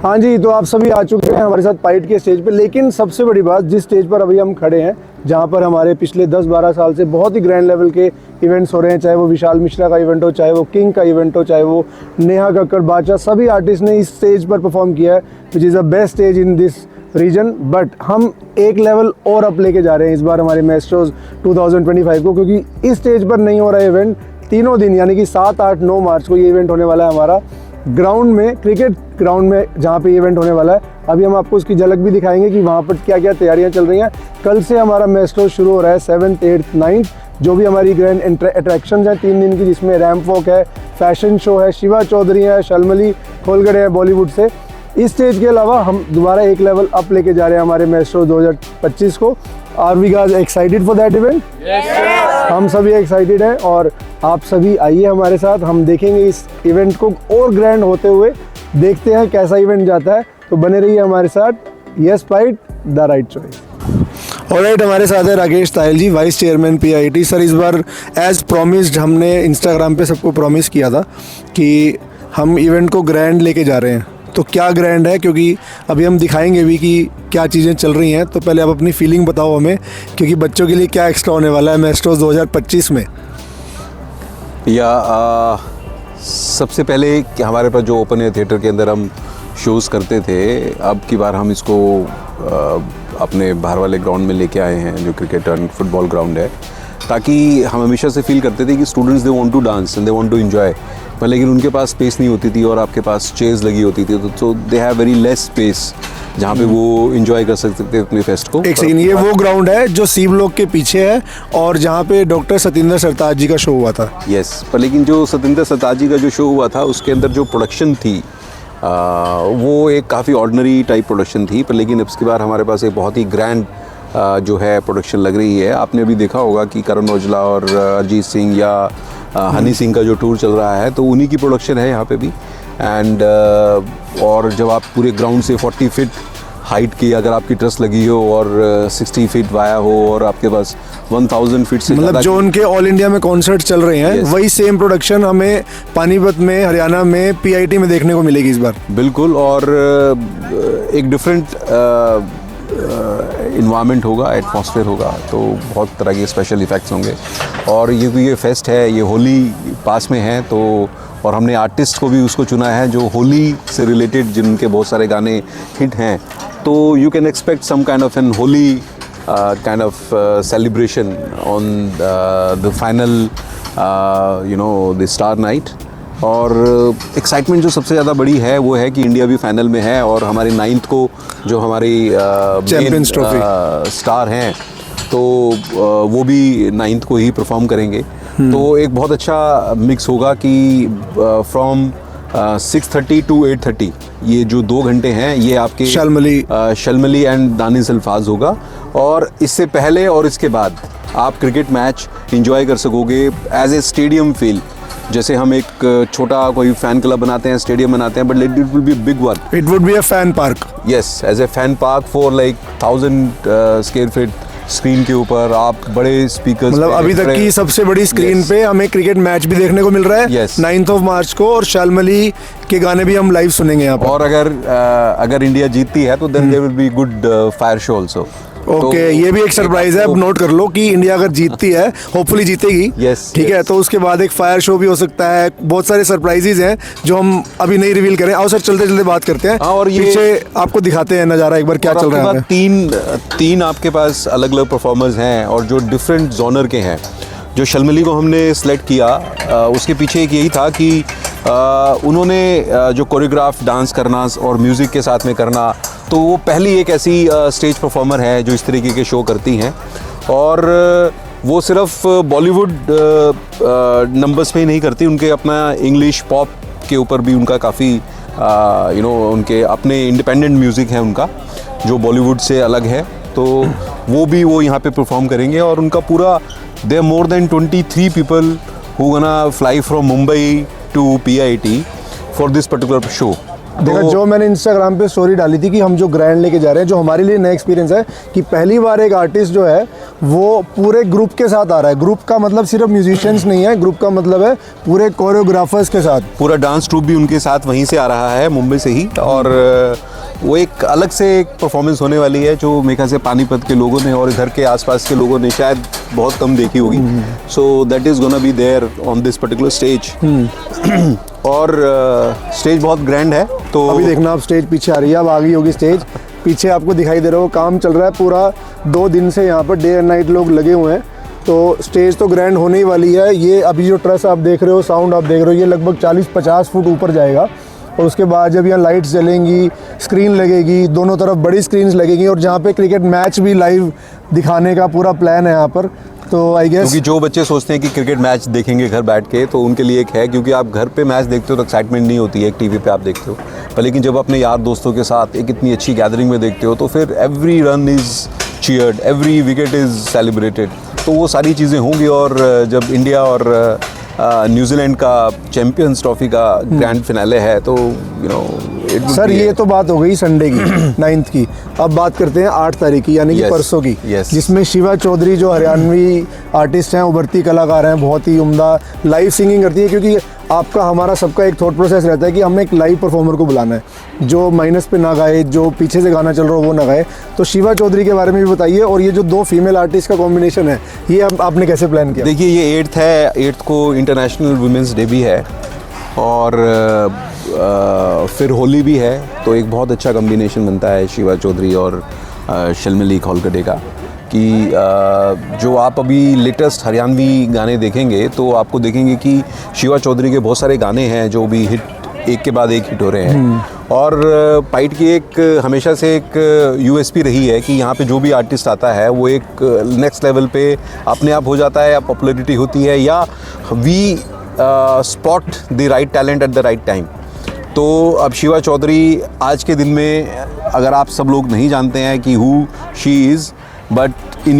हाँ जी, तो आप सभी आ चुके हैं हमारे साथ पाइट के स्टेज पे। लेकिन सबसे बड़ी बात, जिस स्टेज पर अभी हम खड़े हैं, जहाँ पर हमारे पिछले 10-12 साल से बहुत ही ग्रैंड लेवल के इवेंट्स हो रहे हैं, चाहे वो विशाल मिश्रा का इवेंट हो, चाहे वो किंग का इवेंट हो, चाहे वो नेहा कक्कड़, बादशाह, सभी आर्टिस्ट ने इस स्टेज पर परफॉर्म किया है, which is the best stage in this region. But हम एक लेवल और अप लेके जा रहे हैं इस बार हमारे मास्टर्स 2025 को, क्योंकि इस स्टेज पर नहीं हो रहा है इवेंट। तीनों दिन यानी कि 7, 8, 9 मार्च को ये इवेंट होने वाला है हमारा ग्राउंड में, क्रिकेट ग्राउंड में, जहाँ पे इवेंट होने वाला है। अभी हम आपको उसकी झलक भी दिखाएंगे कि वहाँ पर क्या क्या तैयारियाँ चल रही हैं। कल से हमारा मास्टर्स शुरू हो रहा है 7th, 8th, 9th, जो भी हमारी ग्रैंड अट्रैक्शंस हैं 3 दिन की, जिसमें रैंप वॉक है, फैशन शो है, शिवा चौधरी है, शलमली खोलगड़े है बॉलीवुड से। इस स्टेज के अलावा हम दोबारा एक लेवल अप लेके जा रहे हैं हमारे मास्टर्स 2025 को। Are we guys excited for that event? हम सभी एक्साइटेड हैं और आप सभी आइए हमारे साथ। हम देखेंगे इस इवेंट को और ग्रैंड होते हुए, देखते हैं कैसा इवेंट जाता है। तो बने रहिए हमारे साथ। Yes point, the right choice. Alright, हमारे साथ है राकेश तायल जी, वाइस चेयरमैन PIT। सर, इस बार एज प्रॉमिस्ड हमने इंस्टाग्राम पे सबको प्रॉमिस किया था कि हम इवेंट को ग्रैंड लेके जा रहे हैं। तो क्या ग्रैंड है, क्योंकि अभी हम दिखाएंगे भी कि क्या चीज़ें चल रही हैं। तो पहले आप अपनी फीलिंग बताओ हमें, क्योंकि बच्चों के लिए क्या एक्स्ट्रा होने वाला है मास्टर्स 2025 में। सबसे पहले कि हमारे पास जो ओपन एयर थिएटर के अंदर हम शोज़ करते थे, अब की बार हम इसको अपने बाहर वाले ग्राउंड में लेके आए हैं, जो क्रिकेट एंड फुटबॉल ग्राउंड है, ताकि हम हमेशा से फील करते थे कि students they want to dance and they want to enjoy, पर लेकिन उनके पास स्पेस नहीं होती थी और आपके पास चेयर्स लगी होती थी, तो they have very less space जहाँ पे वो एंजॉय कर सकते थे अपने फेस्ट को। एक सेकंड, ये वो ग्राउंड है जो सी ब्लॉक के पीछे है और जहाँ पे डॉक्टर सतिंदर सरताज जी का शो हुआ था। यस, पर लेकिन जो सतिंदर सरताज जी का जो शो हुआ था, उसके अंदर जो प्रोडक्शन थी वो एक काफ़ी ऑर्डिनरी टाइप प्रोडक्शन थी, पर लेकिन इसके बाद हमारे पास एक बहुत ही ग्रैंड जो है प्रोडक्शन लग रही है। आपने अभी देखा होगा कि करण औजला और अरिजीत सिंह या हनी सिंह का जो टूर चल रहा है, तो उन्हीं की प्रोडक्शन है यहाँ पे भी। एंड और जब आप पूरे ग्राउंड से 40 फीट हाइट की अगर आपकी ट्रस लगी हो और 60 फीट वाया हो और आपके पास 1000 फीट से, मतलब जो उनके ऑल इंडिया में कॉन्सर्ट चल रहे हैं, वही सेम प्रोडक्शन हमें पानीपत में, हरियाणा में, PIT में देखने को मिलेगी इस बार। बिल्कुल, और एक डिफरेंट इन्वायरमेंट होगा, एटमॉस्फेयर होगा, तो बहुत तरह के स्पेशल इफ़ेक्ट्स होंगे। और ये फेस्ट है, ये होली पास में है, तो और हमने आर्टिस्ट को भी उसको चुना है जो होली से रिलेटेड, जिनके बहुत सारे गाने हिट हैं। तो you can expect some kind of an Holi kind of celebration on the final the star night. और एक्साइटमेंट जो सबसे ज़्यादा बड़ी है वो है कि इंडिया भी फाइनल में है और हमारे 9th को जो हमारी चैंपियंस ट्रॉफी स्टार हैं, तो वो भी 9th को ही परफॉर्म करेंगे। तो एक बहुत अच्छा मिक्स होगा कि फ्रॉम 6:30 to 8:30 ये जो 2 घंटे हैं, ये आपके शलमली एंड दानिश अल्फाज होगा। और इससे पहले और इसके बाद आप क्रिकेट मैच इंजॉय कर सकोगे एज ए स्टेडियम फील। जैसे हम एक छोटा कोई फैन क्लब बनाते हैं, स्टेडियम बनाते हैं, but it will be big one. It would be a fan park. Yes, as a fan park for like 1000 square feet screen के ऊपर आप बड़े स्पीकर्स, मतलब अभी तक की सबसे बड़ी स्क्रीन पे हमें क्रिकेट मैच भी देखने को मिल रहा है 9th of मार्च को, और शालमली के गाने भी हम लाइव सुनेंगे यहाँ पर। और अगर इंडिया जीतती है तो then there will be good fire show also. Okay, ये भी एक सरप्राइज है, अब नोट कर लो कि इंडिया अगर जीतती है, होपफुली जीतेगी, ठीक है, तो उसके बाद एक फायर शो भी हो सकता है। बहुत सारे सरप्राइजेज हैं जो हम अभी नहीं रिवील करें। आओ सर, चलते चलते बात करते हैं। और ये पीछे आपको दिखाते हैं नज़ारा एक बार क्या चल रहा है। तीन आपके पास अलग अलग परफॉर्मर्स हैं और जो डिफरेंट जॉनर के हैं। जो शलमली को हमने सेलेक्ट किया, उसके पीछे एक यही था कि उन्होंने जो कोरियोग्राफ डांस करना और म्यूज़िक के साथ में करना, तो वो पहली एक ऐसी स्टेज परफॉर्मर है जो इस तरीके के शो करती हैं। और वो सिर्फ बॉलीवुड नंबर्स में ही नहीं करती, उनके अपना इंग्लिश पॉप के ऊपर भी उनका काफ़ी उनके अपने इंडिपेंडेंट म्यूज़िक है उनका, जो बॉलीवुड से अलग है। तो वो यहाँ पे परफॉर्म करेंगे और उनका पूरा there are more than 23 people who gonna fly from Mumbai to PIT for this particular show। देखा, जो मैंने इंस्टाग्राम पे स्टोरी डाली थी कि हम जो ग्रैंड लेके जा रहे हैं, जो हमारे लिए नया एक्सपीरियंस है कि पहली बार एक आर्टिस्ट जो है वो पूरे ग्रुप के साथ आ रहा है। ग्रुप का मतलब सिर्फ म्यूजिशियंस नहीं है, ग्रुप का मतलब है पूरे कोरियोग्राफर्स के साथ। पूरा डांस ट्रूप भी उनके साथ वहीं से आ रहा है, मुंबई से ही, और वो एक अलग से एक परफॉर्मेंस होने वाली है जो मेरे ख्याल से पानीपत के लोगों ने और इधर के आसपास के लोगों ने शायद बहुत कम देखी होगी। So that is gonna be there on this particular stage. और स्टेज बहुत ग्रैंड है। तो अभी देखना आप, स्टेज पीछे आ रही है, अब आ गई होगी स्टेज, पीछे आपको दिखाई दे रहा हो, काम चल रहा है पूरा 2 दिन से यहाँ पर डे एंड नाइट लोग लगे हुए हैं। तो स्टेज तो ग्रैंड होने ही वाली है। ये अभी जो ट्रस आप देख रहे हो, साउंड आप देख रहे हो, ये लगभग 40-50 फुट ऊपर जाएगा। और उसके बाद जब यहाँ लाइट्स जलेंगी, स्क्रीन लगेगी, दोनों तरफ बड़ी स्क्रीन्स लगेगी, और जहाँ पे क्रिकेट मैच भी लाइव दिखाने का पूरा प्लान है यहाँ पर। तो आई गेस क्योंकि जो बच्चे सोचते हैं कि क्रिकेट मैच देखेंगे घर बैठ के, तो उनके लिए एक है, क्योंकि आप घर पे मैच देखते हो तो एक्साइटमेंट नहीं होती है, एक टीवी पे आप देखते हो, पर लेकिन जब अपने यार दोस्तों के साथ एक इतनी अच्छी गैदरिंग में देखते हो तो फिर every run is cheered, every wicket is celebrated. तो वो सारी चीज़ें होंगी। और जब इंडिया और न्यूजीलैंड का चैंपियंस ट्रॉफी का ग्रैंड फिनाले है, तो यू नो सर ये तो बात हो गई संडे की 9th की। अब बात करते हैं 8 तारीख की, यानी कि Yes, परसों की, yes. जिसमें शिवा चौधरी जो हरियाणवी आर्टिस्ट हैं, उभरती कलाकार हैं, बहुत ही उम्दा लाइव सिंगिंग करती है। क्योंकि आपका हमारा सबका एक थॉट प्रोसेस रहता है कि हमने एक लाइव परफॉर्मर को बुलाना है जो माइनस पे ना गाए, जो पीछे से गाना चल रहा हो वो ना गाए। तो शिवा चौधरी के बारे में भी बताइए, और ये जो 2 फीमेल आर्टिस्ट का कॉम्बिनेशन है, ये आपने कैसे प्लान किया? देखिए, ये 8th है, 8th को इंटरनेशनल वुमेंस डे भी है, और फिर होली भी है, तो एक बहुत अच्छा कॉम्बिनेशन बनता है शिवा चौधरी और शर्मिली खोलकटे का। कि जो आप अभी लेटेस्ट हरियाणवी गाने देखेंगे तो आपको देखेंगे कि शिवा चौधरी के बहुत सारे गाने हैं जो भी हिट, एक के बाद एक हिट हो रहे हैं। और पाइट की एक हमेशा से एक यूएसपी रही है कि यहाँ पे जो भी आर्टिस्ट आता है वो एक नेक्स्ट लेवल पे अपने आप हो जाता है, या पॉपुलैरिटी होती है, या we spot the right talent at the right time. तो अब शिवा चौधरी आज के दिन में, अगर आप सब लोग नहीं जानते हैं कि who she is, but in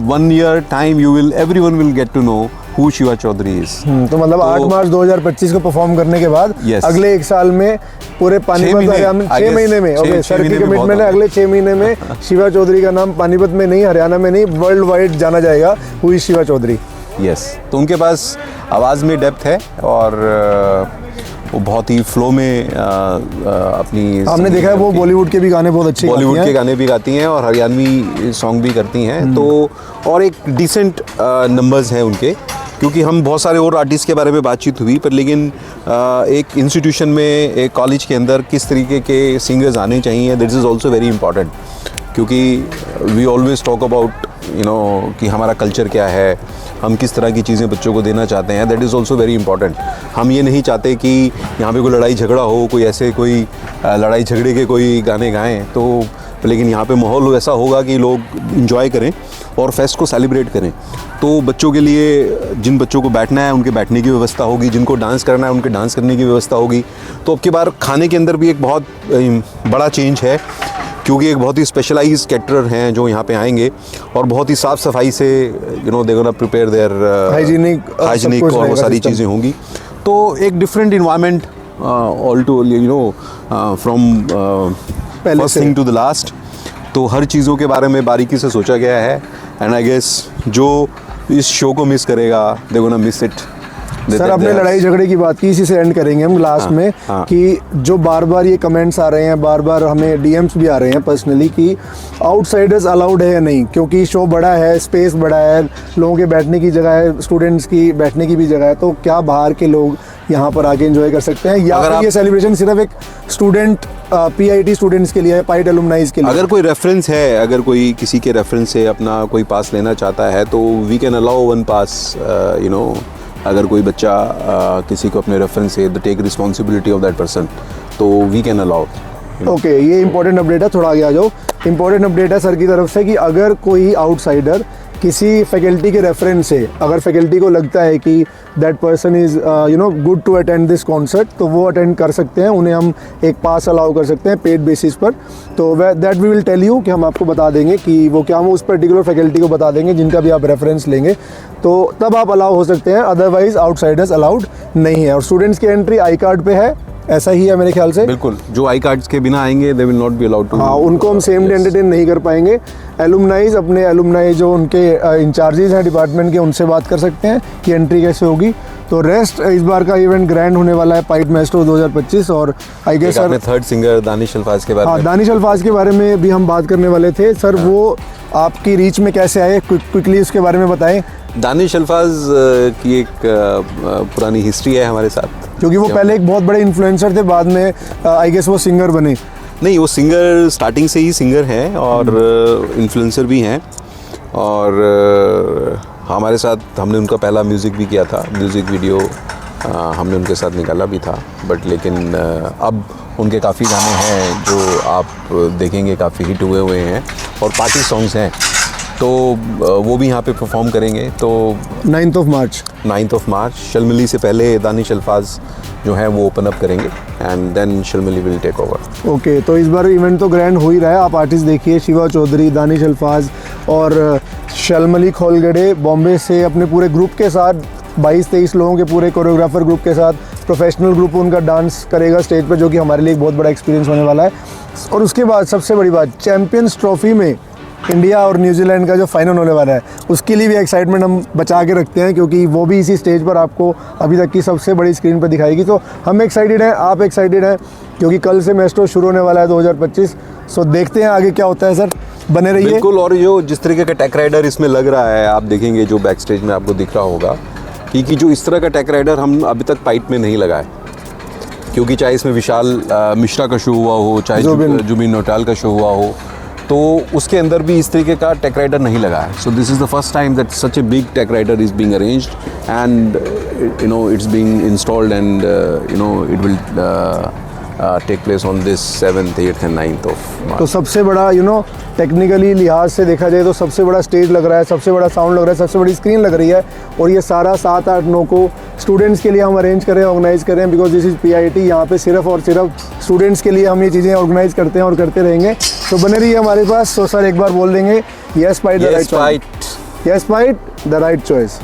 1 year time everyone will get to know who Shiva Chaudhary is. तो मतलब 8 मार्च 2025 को परफॉर्म करने के बाद Yes. अगले 1 साल में पूरे पानीपत 6 महीने में, ओके सर की कमिटमेंट है, अगले 6 महीने में शिवा चौधरी का नाम पानीपत में नहीं, हरियाणा में नहीं, वर्ल्ड वाइड जाना जाएगा, who is Shiva Chaudhary. Yes, तो उनके पास आवाज़ में डेप्थ है, और वो बहुत ही फ्लो में अपनी, हमने देखा है वो बॉलीवुड के भी गाने बहुत अच्छे बॉलीवुड के गाने भी गाती हैं और हरियाणवी सॉन्ग भी करती हैं। तो और एक डिसेंट नंबर्स हैं उनके, क्योंकि हम बहुत सारे और आर्टिस्ट के बारे में बातचीत हुई, पर लेकिन एक इंस्टीट्यूशन में, एक कॉलेज के अंदर किस तरीके के सिंगर्स आने चाहिए, that is also very important. क्योंकि we always talk about you know कि हमारा कल्चर क्या है, हम किस तरह की चीज़ें बच्चों को देना चाहते हैं, that is also very important. हम ये नहीं चाहते कि यहाँ पे कोई लड़ाई झगड़ा हो, कोई ऐसे कोई लड़ाई झगड़े के कोई गाने गाएं, तो लेकिन यहाँ पे माहौल ऐसा होगा कि लोग इंजॉय करें और फेस्ट को सेलिब्रेट करें। तो बच्चों के लिए, जिन बच्चों को बैठना है उनके बैठने की व्यवस्था होगी, जिनको डांस करना है उनके डांस करने की व्यवस्था होगी। तो अब की बार खाने के अंदर भी एक बहुत बड़ा चेंज है, क्योंकि एक बहुत ही स्पेशलाइज कैटरर हैं जो यहाँ पे आएंगे, और बहुत ही साफ़ सफाई से you know they gonna prepare there hygienic और वो सारी चीज़ें होंगी। तो एक different environment all to you know from first thing to the last. तो हर चीज़ों के बारे में बारीकी से सोचा गया है, एंड आई गेस जो इस शो को मिस करेगा they gonna miss it. Sir आपने लड़ाई झगड़े की बात की, इसी से एंड करेंगे हम लास्ट में। कि जो बार बार ये कमेंट्स आ रहे हैं, बार बार हमें डीएम्स भी आ रहे हैं पर्सनली कि आउटसाइडर्स अलाउड है या नहीं, क्योंकि शो बड़ा है, स्पेस बड़ा है, लोगों के बैठने की जगह है, स्टूडेंट्स की बैठने की भी जगह है, तो क्या बाहर के लोग यहाँ पर आके एंजॉय कर सकते हैं, या फिर ये सेलिब्रेशन सिर्फ एक स्टूडेंट पीआईटी स्टूडेंट्स के लिए है, पाइट एलुमनाइज के लिए? अगर कोई रेफरेंस है, अगर कोई किसी के रेफरेंस से अपना कोई पास लेना चाहता है, तो we can allow 1 pass you know. अगर कोई बच्चा किसी को अपने रेफरेंस से take responsibility of that person, तो वी कैन अलाउ। ओके, ये इंपॉर्टेंट अपडेट है, थोड़ा आगे आ जाओ। इंपॉर्टेंट अपडेट है सर की तरफ से कि अगर कोई आउटसाइडर किसी फैकल्टी के रेफरेंस से, अगर फैकल्टी को लगता है कि that person is you know good to attend this concert, तो वो अटेंड कर सकते हैं, उन्हें हम एक पास अलाउ कर सकते हैं पेड बेसिस पर। तो that we will tell you, कि हम आपको बता देंगे कि वो क्या, हम उस पर्टिकुलर फैकल्टी को बता देंगे जिनका भी आप रेफरेंस लेंगे, तो तब आप अलाउ हो सकते हैं, अदरवाइज आउटसाइडर्स अलाउड नहीं है। और स्टूडेंट्स की एंट्री आई कार्ड पे है, ऐसा ही है मेरे ख्याल से। बिल्कुल, जो आई कार्ड्स के बिना आएंगे they will not be allowed to. हाँ, उनको हम सेम डे एंटरटेन नहीं कर पाएंगे। एलुमनाइज अपने एलुमनाई जो उनके इंचार्जेस हैं डिपार्टमेंट के, उनसे बात कर सकते हैं कि एंट्री कैसे होगी। तो रेस्ट इस बार का इवेंट ग्रैंड होने वाला है पाइट मेस्ट्रो 2025। और I guess sir third singer Danish Alfaaz के बारे में, दानिश अल्फाज के बारे में भी हम बात करने वाले थे सर। वो आपकी रीच में कैसे आए, क्विकली उसके बारे में बताएं। दानिश अल्फाज की एक पुरानी हिस्ट्री है हमारे साथ, क्योंकि वो पहले एक बहुत बड़े इन्फ्लुएंसर थे, बाद में आई गेस वो सिंगर बने। नहीं, वो सिंगर स्टार्टिंग से ही सिंगर हैं और इन्फ्लुएंसर भी हैं। और हमारे साथ हमने उनका पहला म्यूज़िक भी किया था, म्यूज़िक वीडियो हमने उनके साथ निकाला भी था। बट लेकिन अब उनके काफ़ी गाने हैं जो आप देखेंगे काफ़ी हिट हुए हैं और पार्टी सॉन्ग्स हैं, तो वो भी यहाँ पे परफॉर्म करेंगे। तो 9th ऑफ मार्च शलमली से पहले दानिश अल्फाज जो है वो ओपन अप करेंगे and then Shalmali will take over. Okay, तो इस बार इवेंट तो ग्रैंड हो ही रहा है। आप आर्टिस्ट देखिए, शिवा चौधरी, दानिश अल्फाज और शलमली खोलगड़े बॉम्बे से अपने पूरे ग्रुप के साथ 22-23 लोगों के पूरे कोरियोग्राफर ग्रुप के साथ प्रोफेशनल ग्रुप उनका डांस करेगा स्टेज पर, जो कि हमारे लिए एक बहुत बड़ा एक्सपीरियंस होने वाला है। और उसके बाद सबसे बड़ी बात, चैम्पियंस ट्रॉफी में इंडिया और न्यूजीलैंड का जो फाइनल होने वाला है, उसके लिए भी एक्साइटमेंट हम बचा के रखते हैं, क्योंकि वो भी इसी स्टेज पर आपको अभी तक की सबसे बड़ी स्क्रीन पर दिखाएगी। तो हम एक्साइटेड हैं, आप एक्साइटेड हैं, क्योंकि कल से मेस्ट्रो शुरू होने वाला है 2025। सो देखते हैं आगे क्या होता है सर, बने रहिए। बिल्कुल, और जो जिस तरीके का टेक राइडर इसमें लग रहा है, आप देखेंगे जो बैक स्टेज में आपको दिख रहा होगा कि जो इस तरह का टेक राइडर हम अभी तक पाइट में नहीं लगा है। क्योंकि चाहे इसमें विशाल मिश्रा का शो हुआ हो, चाहे जुबिन नौटियाल का शो हुआ हो, तो उसके अंदर भी इस तरीके का टेक राइडर नहीं लगा है। So this is the first time that such a big tech rider is being arranged and it's being installed and it will take place on this 7th, 8th and 9th of March। तो सबसे बड़ा technically लिहाज से देखा जाए तो सबसे बड़ा स्टेज लग रहा है, सबसे बड़ा साउंड लग रहा है, सबसे बड़ी स्क्रीन लग रही है। और ये सारा 7, 8, 9 को स्टूडेंट्स के लिए हम अरेंज करें, ऑर्गेनाइज करें, बिकॉज दिस इज़ PIT। यहाँ पे सिर्फ और सिर्फ स्टूडेंट्स के लिए हम ये चीज़ें ऑर्गेनाइज करते हैं और करते रहेंगे। तो बने रहिए हमारे पास। तो सर एक बार बोल देंगे, yes point the right choice.